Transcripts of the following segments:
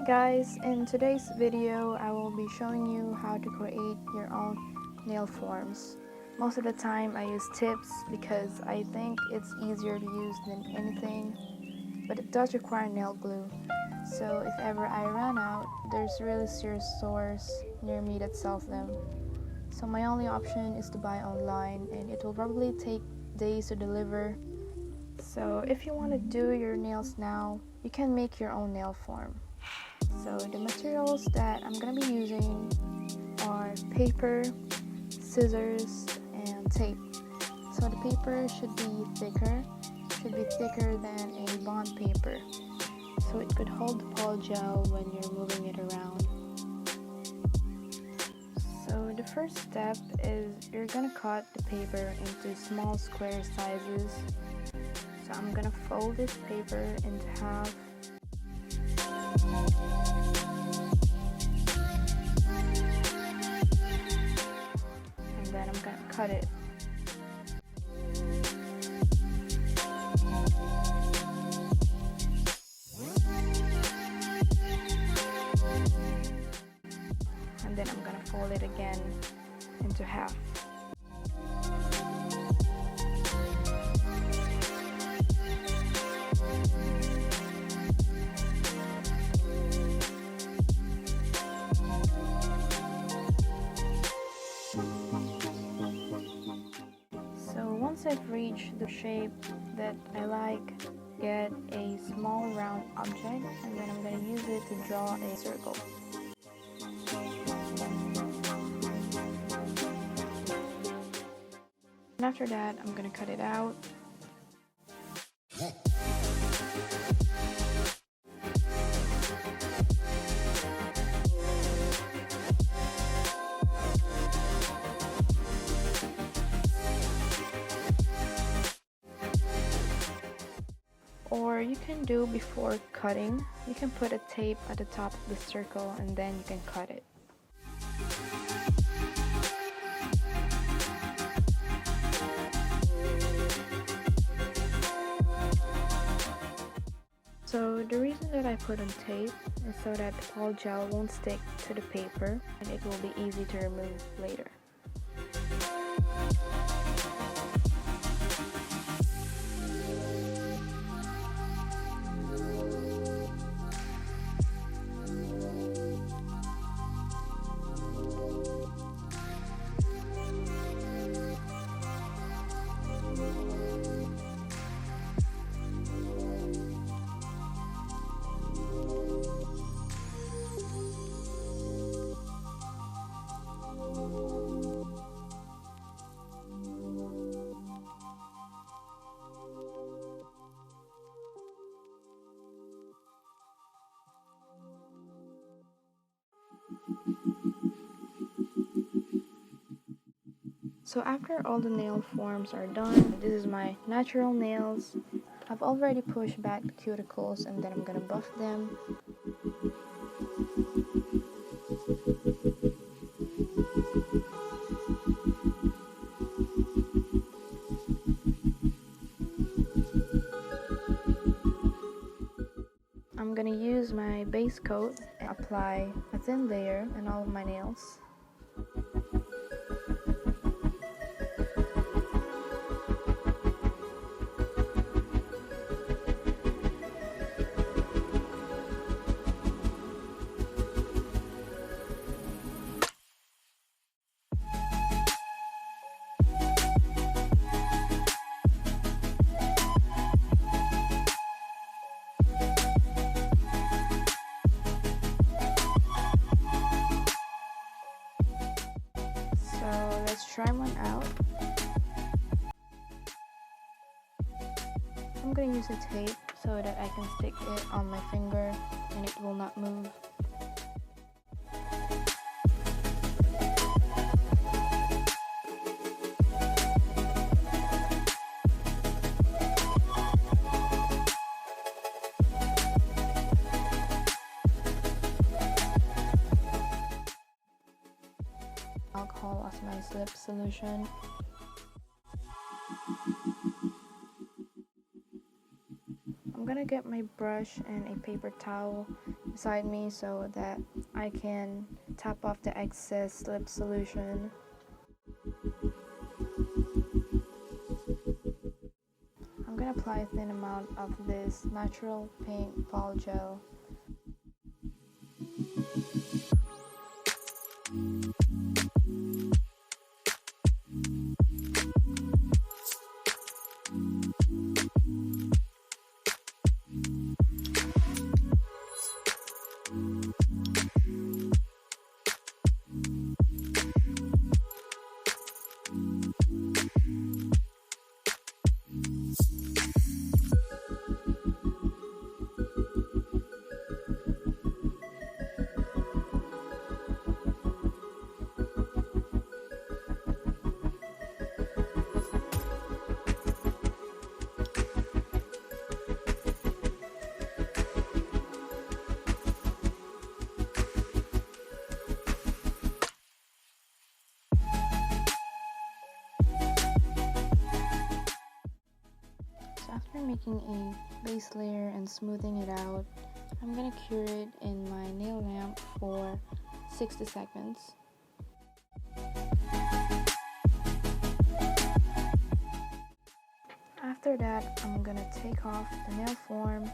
guys, in today's video I will be showing you how to create your own nail forms. Most of the time I use tips because I think it's easier to use than anything, but it does require nail glue. So if ever I run out, there's really serious stores near me that sells them. So my only option is to buy online, and it will probably take days to deliver. So if you want to do your nails now, you can make your own nail form. So the materials that I'm going to be using are paper, scissors, and tape. So the paper should be thicker than a bond paper, so it could hold the pol gel when you're moving it around. So the first step is you're going to cut the paper into small square sizes. So I'm going to fold this paper into half. And then I'm going to cut it. And then I'm going to fold it again into half. Once I've reached the shape that I like, get a small round object, and then I'm going to use it to draw a circle. And after that, I'm going to cut it out. Or you can do before cutting, you can put a tape at the top of the circle and then you can cut it. So the reason that I put on tape is so that the pol gel won't stick to the paper and it will be easy to remove later. So after all the nail forms are done, this is my natural nails. I've already pushed back the cuticles and then I'm gonna buff them. I'm gonna use my base coat and apply a thin layer on all of my nails. So let's try one out. I'm going to use a tape so that I can stick it on my finger and it will not move. Alcohol as my slip solution. I'm gonna get my brush and a paper towel beside me so that I can tap off the excess lip solution. I'm gonna apply a thin amount of this natural pink fall gel. So after making a base layer and smoothing it out, I'm gonna cure it in my nail lamp for 60 seconds. After that, I'm gonna take off the nail form.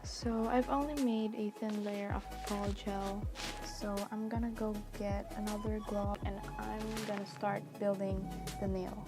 So I've only made a thin layer of fall gel, so I'm gonna go get another glove and I'm gonna start building the nail.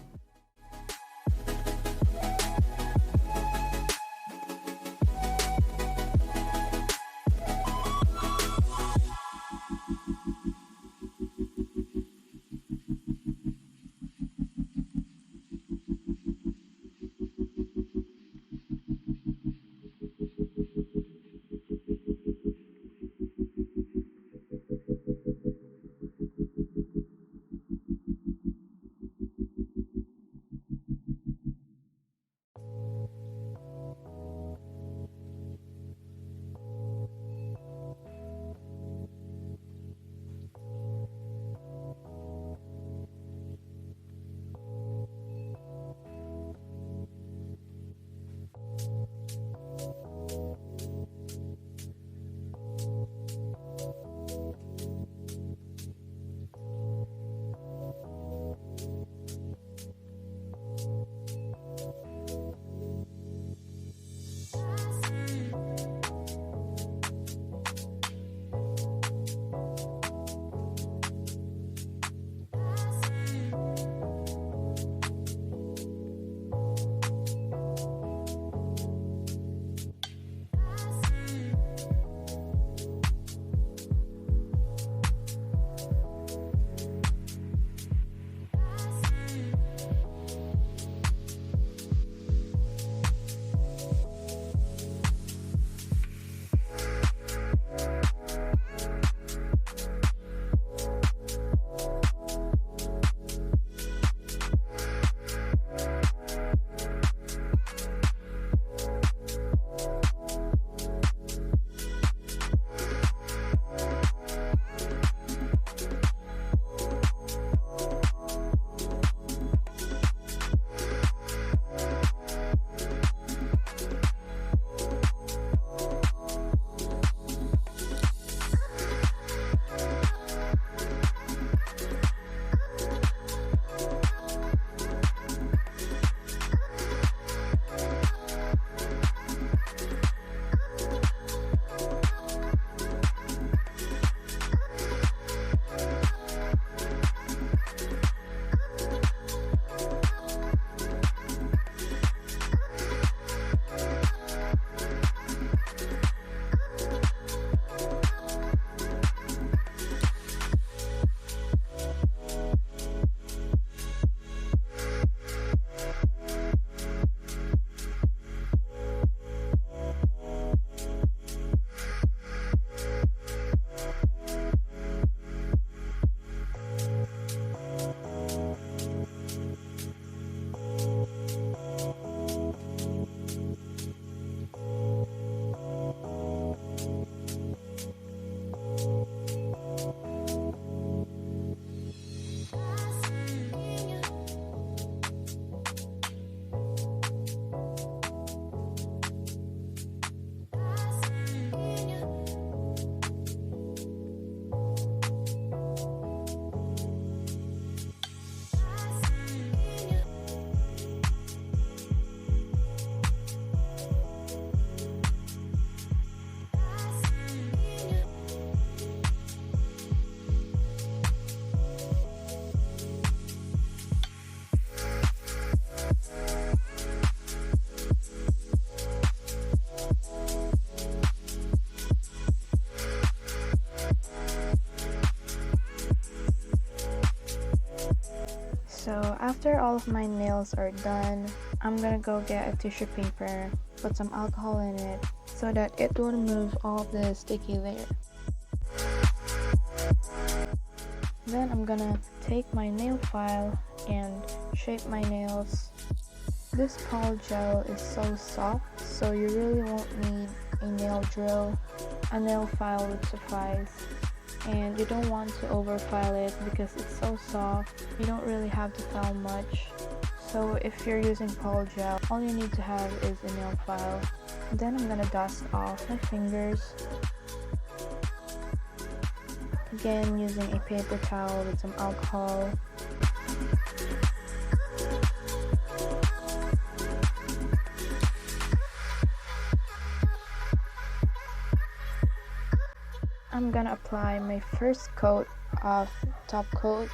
After all of my nails are done, I'm gonna go get a tissue paper, put some alcohol in it so that it will remove all of the sticky layer. Then I'm gonna take my nail file and shape my nails. This pol gel is so soft, so you really won't need a nail drill. A nail file would suffice. And you don't want to overfile it because it's so soft. You don't really have to file much. So if you're using pol gel, all you need to have is a nail file. Then I'm gonna dust off my fingers. Again, using a paper towel with some alcohol. I'm gonna apply my first coat of top coat.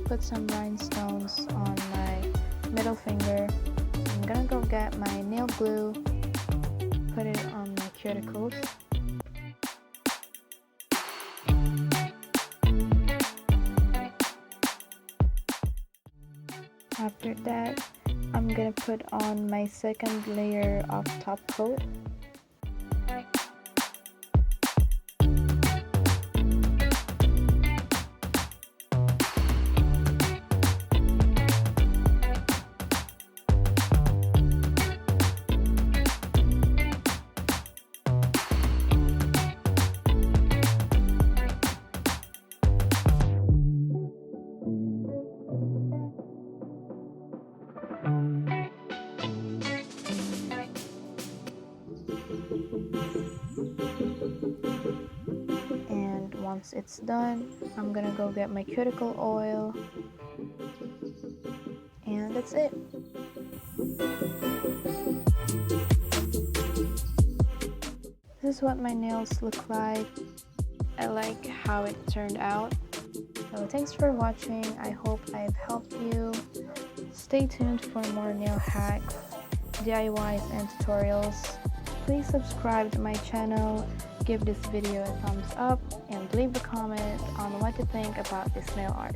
Put some rhinestones on my middle finger. So I'm gonna go get my nail glue, put it on my cuticles. After that, I'm gonna put on my second layer of top coat. And once it's done, I'm gonna go get my cuticle oil, and that's it. This is what my nails look like. I like how it turned out. So thanks for watching. I hope I've helped you. Stay tuned for more nail hacks, DIYs, and tutorials. Please subscribe to my channel, give this video a thumbs up, and leave a comment on what you think about this nail art.